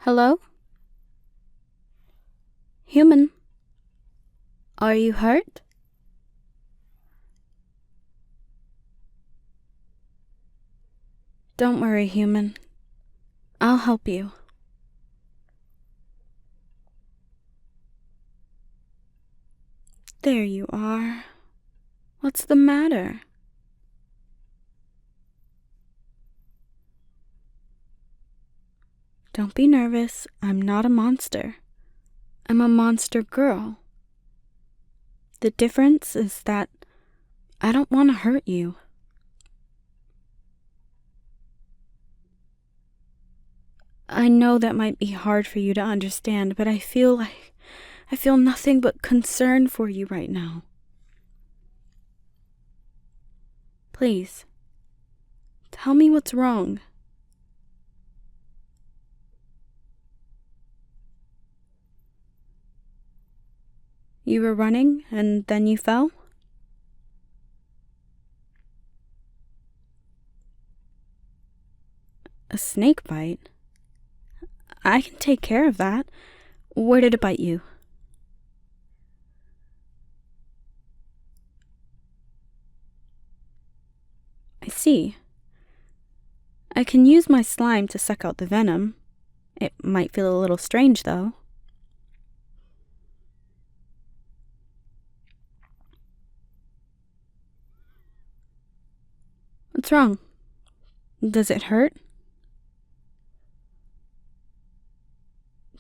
Hello? Human? Are you hurt? Don't worry, human. I'll help you. There you are. What's the matter? Don't be nervous. I'm not a monster. I'm a monster girl. The difference is that I don't want to hurt you. I know that might be hard for you to understand, but I feel nothing but concern for you right now. Please, tell me what's wrong. You were running and then you fell? A snake bite? I can take care of that. Where did it bite you? I see. I can use my slime to suck out the venom. It might feel a little strange, though. What's wrong? Does it hurt?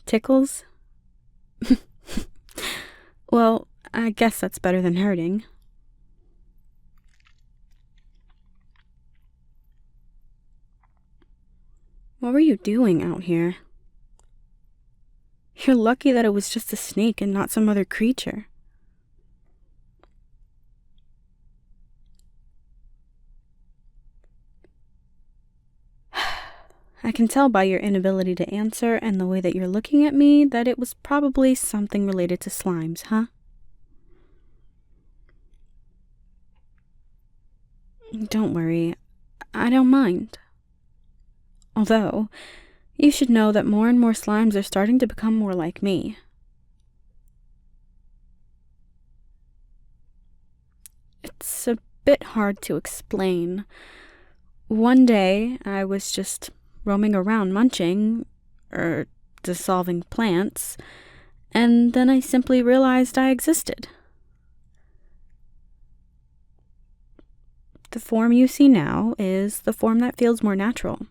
Tickles? Well, I guess that's better than hurting. What were you doing out here? You're lucky that it was just a snake and not some other creature. I can tell by your inability to answer and the way that you're looking at me that it was probably something related to slimes, huh? Don't worry, I don't mind. Although, you should know that more and more slimes are starting to become more like me. It's a bit hard to explain. One day, I was just roaming around munching, dissolving plants, and then I simply realized I existed. The form you see now is the form that feels more natural.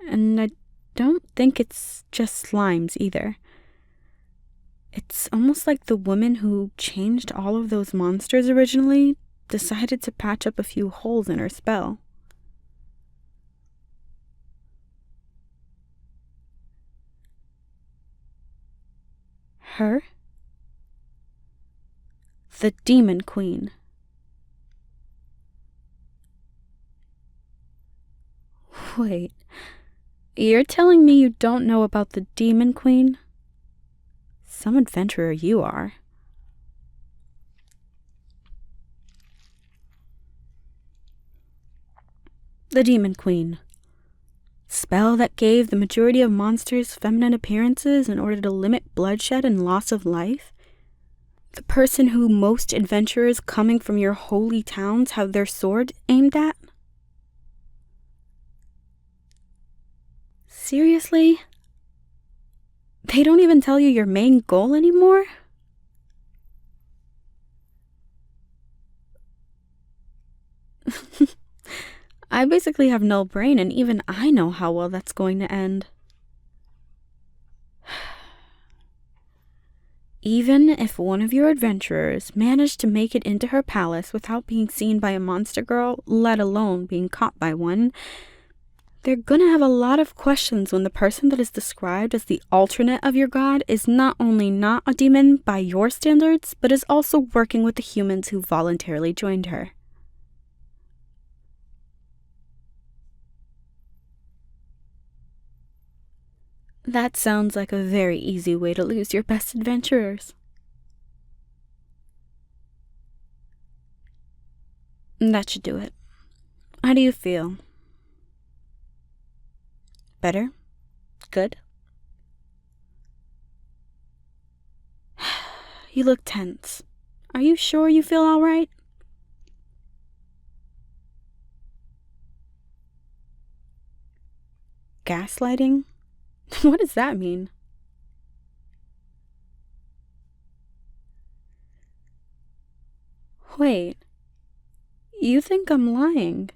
And I don't think it's just slimes either. It's almost like the woman who changed all of those monsters originally decided to patch up a few holes in her spell. Her? The Demon Queen. Wait, you're telling me you don't know about the Demon Queen? Some adventurer you are. The Demon Queen. Spell that gave the majority of monsters feminine appearances in order to limit bloodshed and loss of life? The person who most adventurers coming from your holy towns have their sword aimed at? Seriously? They don't even tell you your main goal anymore? I basically have no brain, and even I know how well that's going to end. Even if one of your adventurers managed to make it into her palace without being seen by a monster girl, let alone being caught by one, they're gonna have a lot of questions when the person that is described as the alternate of your god is not only not a demon by your standards, but is also working with the humans who voluntarily joined her. That sounds like a very easy way to lose your best adventurers. That should do it. How do you feel? Better? good? You look tense. Are you sure you feel all right? Gaslighting? What does that mean? Wait, you think I'm lying?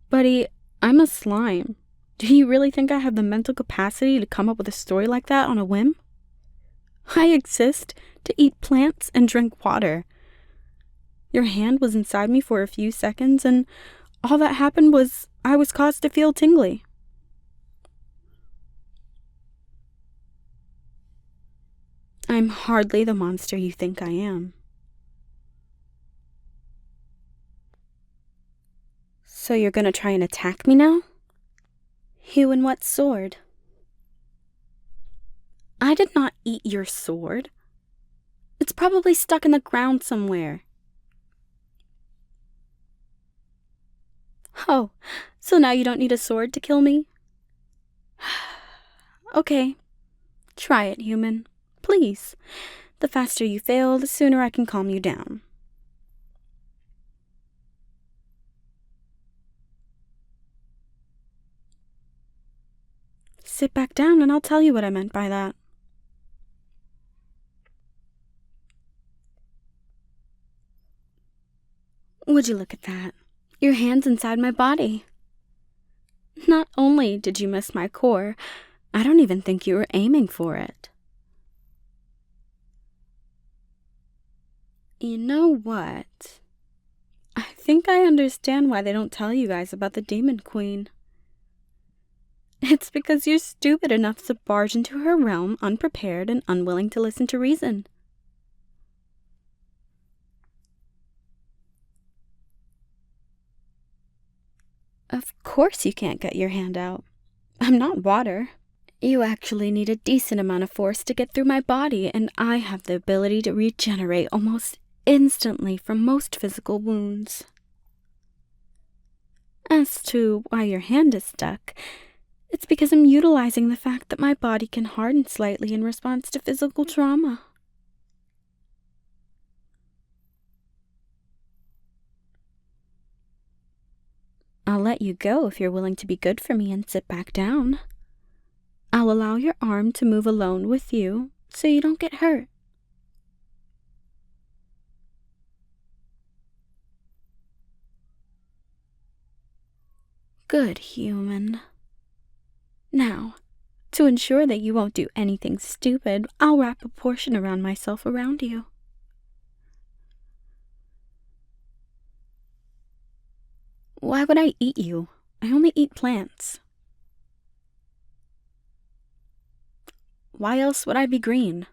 Buddy, I'm a slime. Do you really think I have the mental capacity to come up with a story like that on a whim? I exist to eat plants and drink water. Your hand was inside me for a few seconds, and all that happened was I was caused to feel tingly. I'm hardly the monster you think I am. So you're gonna try and attack me now? You and what sword? I did not eat your sword. It's probably stuck in the ground somewhere. Oh, so now you don't need a sword to kill me? Okay, try it, human. Please. The faster you fail, the sooner I can calm you down. Sit back down and I'll tell you what I meant by that. Would you look at that? Your hand's inside my body. Not only did you miss my core, I don't even think you were aiming for it. You know what? I think I understand why they don't tell you guys about the Demon Queen. It's because you're stupid enough to barge into her realm unprepared and unwilling to listen to reason. Of course you can't get your hand out. I'm not water. You actually need a decent amount of force to get through my body, and I have the ability to regenerate almost instantly from most physical wounds. As to why your hand is stuck, it's because I'm utilizing the fact that my body can harden slightly in response to physical trauma. I'll let you go if you're willing to be good for me and sit back down. I'll allow your arm to move alone with you so you don't get hurt. Good, human. Now, to ensure that you won't do anything stupid, I'll wrap a portion around myself around you. Why would I eat you? I only eat plants. Why else would I be green?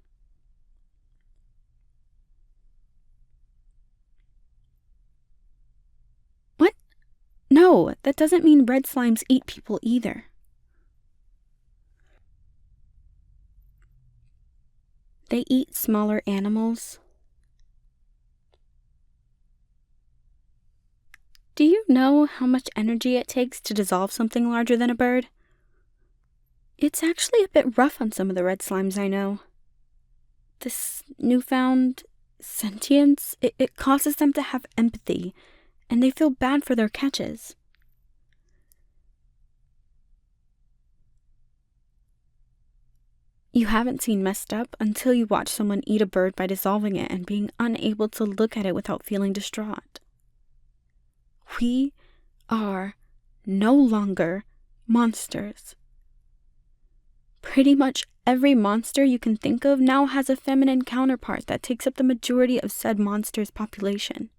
What? No, that doesn't mean red slimes eat people either. They eat smaller animals. Do you know how much energy it takes to dissolve something larger than a bird? It's actually a bit rough on some of the red slimes I know. This newfound sentience, it causes them to have empathy, and they feel bad for their catches. You haven't seen messed up until you watch someone eat a bird by dissolving it and being unable to look at it without feeling distraught. We are no longer monsters. Pretty much every monster you can think of now has a feminine counterpart that takes up the majority of said monster's population.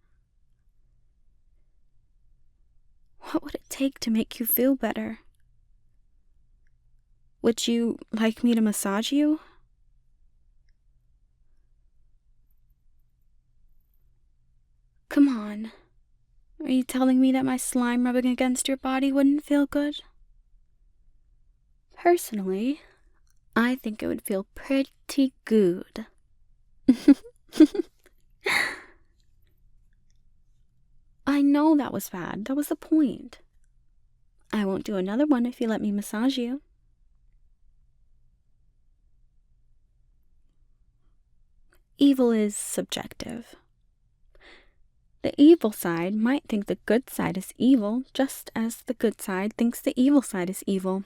What would it take to make you feel better? Would you like me to massage you? Come on. Are you telling me that my slime rubbing against your body wouldn't feel good? Personally, I think it would feel pretty good. I know that was bad. That was the point. I won't do another one if you let me massage you. Evil is subjective. The evil side might think the good side is evil, just as the good side thinks the evil side is evil.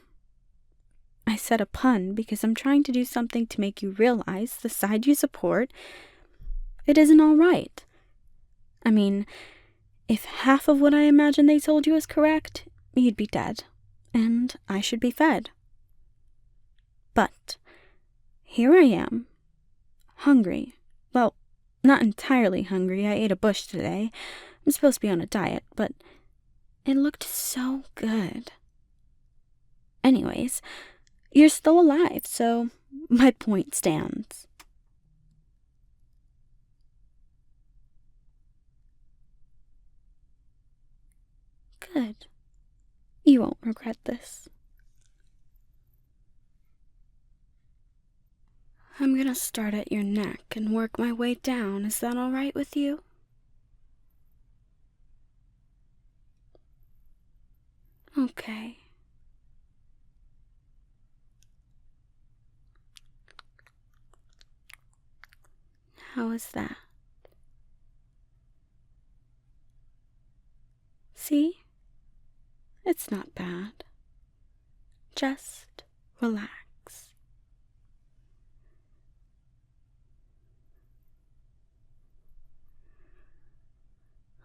I said a pun because I'm trying to do something to make you realize the side you support, it isn't all right. I mean, if half of what I imagine they told you is correct, you'd be dead, and I should be fed. But here I am, hungry. Well, not entirely hungry. I ate a bush today. I'm supposed to be on a diet, but it looked so good. Anyways, you're still alive, so my point stands. Good. You won't regret this. I'm gonna start at your neck and work my way down. Is that all right with you? Okay. How is that? See? It's not bad. Just relax.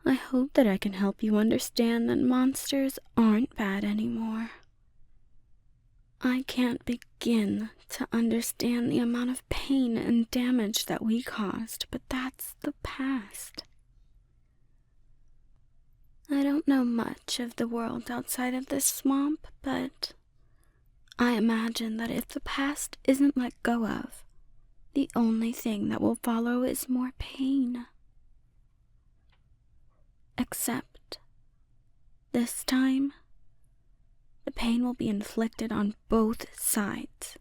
I hope that I can help you understand that monsters aren't bad anymore. I can't begin to understand the amount of pain and damage that we caused, but that's the past. I don't know much of the world outside of this swamp, but I imagine that if the past isn't let go of, the only thing that will follow is more pain. Except, this time, the pain will be inflicted on both sides.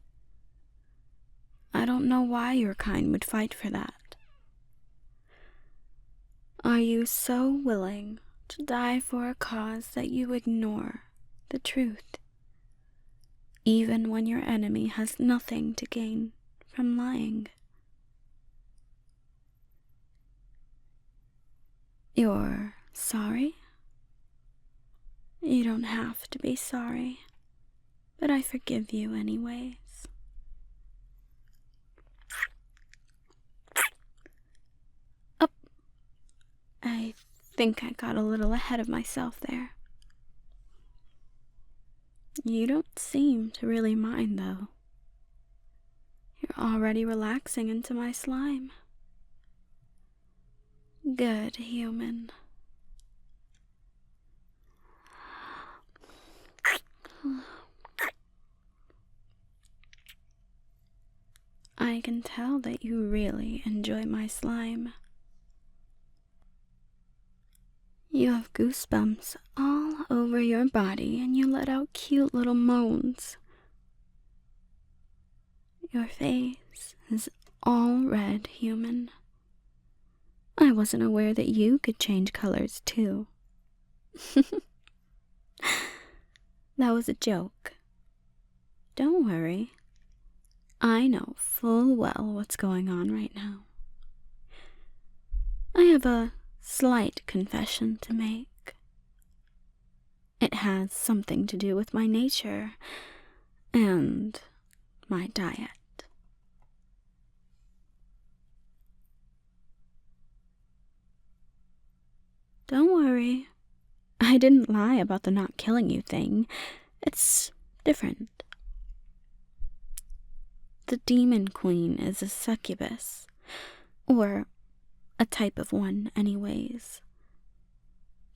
I don't know why your kind would fight for that. Are you so willing to die for a cause that you ignore the truth, even when your enemy has nothing to gain from lying? You're sorry? You don't have to be sorry, but I forgive you anyways. Up. I think I got a little ahead of myself there. You don't seem to really mind, though. You're already relaxing into my slime. Good, human. I can tell that you really enjoy my slime. You have goosebumps all over your body and you let out cute little moans. Your face is all red, human. I wasn't aware that you could change colors too. That was a joke. Don't worry. I know full well what's going on right now. I have a slight confession to make. It has something to do with my nature and my diet. Don't worry. I didn't lie about the not killing you thing. It's different. The Demon Queen is a succubus, or a type of one anyways.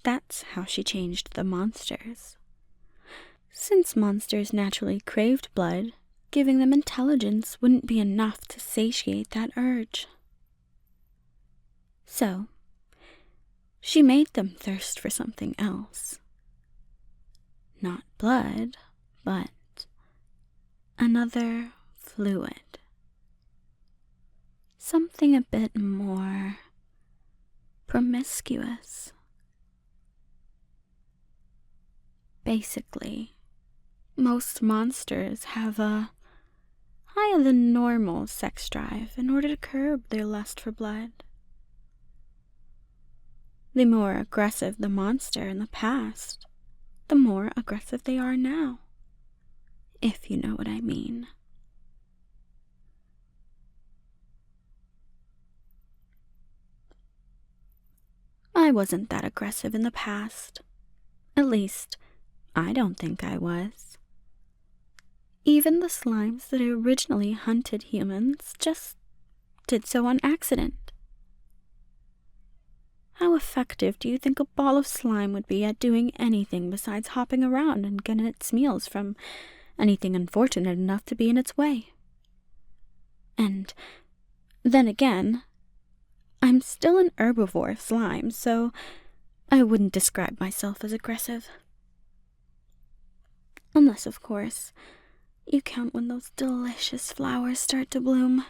That's how she changed the monsters. Since monsters naturally craved blood, giving them intelligence wouldn't be enough to satiate that urge. So, she made them thirst for something else. Not blood, but another fluid. Something a bit more promiscuous. Basically, most monsters have a higher than normal sex drive in order to curb their lust for blood. The more aggressive the monster in the past, the more aggressive they are now, if you know what I mean. I wasn't that aggressive in the past. At least, I don't think I was. Even the slimes that originally hunted humans just did so on accident. How effective do you think a ball of slime would be at doing anything besides hopping around and getting its meals from anything unfortunate enough to be in its way? And then again, I'm still an herbivore slime, so I wouldn't describe myself as aggressive. Unless, of course, you count when those delicious flowers start to bloom.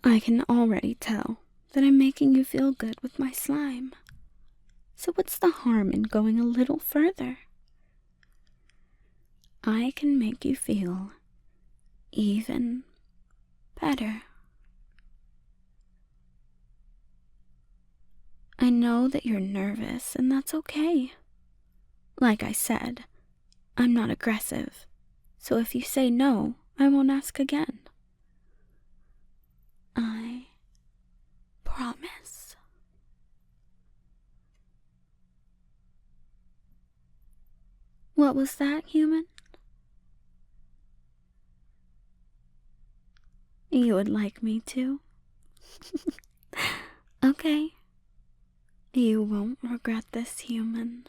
I can already tell that I'm making you feel good with my slime. So what's the harm in going a little further? I can make you feel even better. I know that you're nervous, and that's okay. Like I said, I'm not aggressive, so if you say no, I won't ask again. I promise. What was that, human? You would like me to? Okay. You won't regret this, human.